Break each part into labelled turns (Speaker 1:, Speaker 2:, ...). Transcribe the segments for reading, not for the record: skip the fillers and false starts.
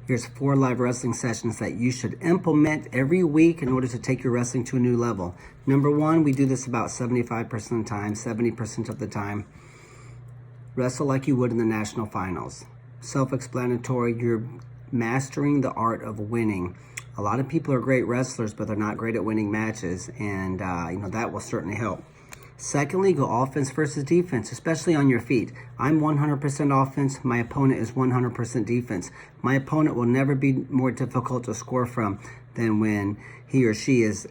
Speaker 1: Here's 4 live wrestling sessions that you should implement every week in order to take your wrestling to a new level. Number 1, we do this about 75% of the time, 70% of the time. Wrestle like you would in the national finals. Self-explanatory, you're mastering the art of winning. A lot of people are great wrestlers, but they're not great at winning matches, and that will certainly help. Secondly, go offense versus defense, especially on your feet. I'm 100% offense. My opponent is 100% defense. My opponent will never be more difficult to score from than when he or she is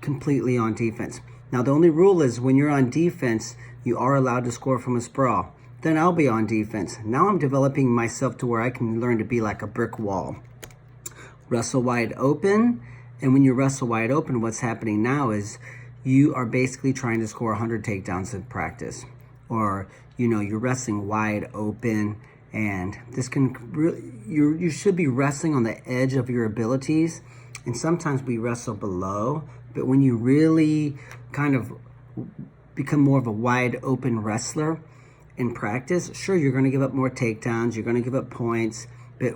Speaker 1: completely on defense. Now, the only rule is when you're on defense, you are allowed to score from a sprawl. Then I'll be on defense. Now I'm developing myself to where I can learn to be like a brick wall. Wrestle wide open, and when you wrestle wide open, what's happening now is you are basically trying to score 100 takedowns in practice, or you're wrestling wide open, and this can really, you should be wrestling on the edge of your abilities, and sometimes we wrestle below, but when you really kind of become more of a wide open wrestler in practice, sure, you're going to give up more takedowns, you're going to give up points, but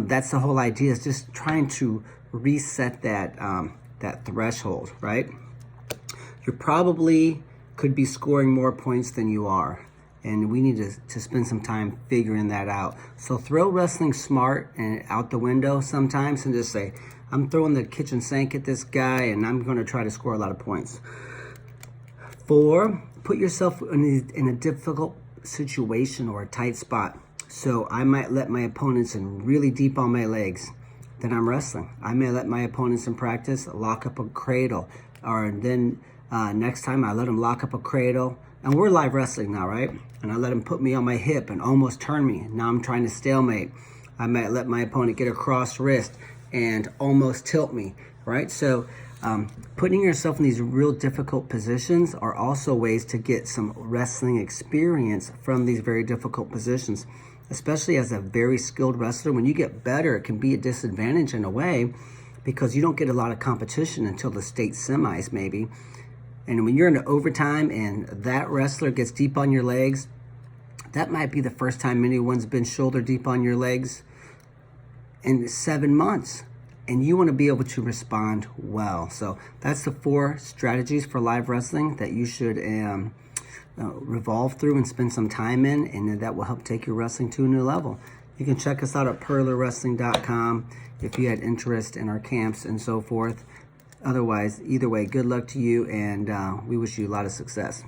Speaker 1: that's the whole idea, is just trying to reset that that threshold, right? You probably could be scoring more points than you are, and we need to spend some time figuring that out. So throw wrestling smart and out the window sometimes and just say, I'm throwing the kitchen sink at this guy and I'm going to try to score a lot of points. 4, put yourself in a difficult situation or a tight spot. So I might let my opponents in really deep on my legs. Then I'm wrestling. I may let my opponents in practice lock up a cradle, or then next time I let them lock up a cradle, and we're live wrestling now, right? And I let them put me on my hip and almost turn me. Now I'm trying to stalemate. I might let my opponent get a crossed wrist and almost tilt me, right? So putting yourself in these real difficult positions are also ways to get some wrestling experience from these very difficult positions, especially as a very skilled wrestler. When you get better, it can be a disadvantage in a way because you don't get a lot of competition until the state semis maybe. And when you're in overtime and that wrestler gets deep on your legs, that might be the first time anyone's been shoulder deep on your legs in 7 months. And you want to be able to respond well. So that's the 4 strategies for live wrestling that you should revolve through and spend some time in, and that will help take your wrestling to a new level. You can check us out at purlerwrestling.com if you had interest in our camps and so forth. Otherwise, either way, good luck to you, and we wish you a lot of success.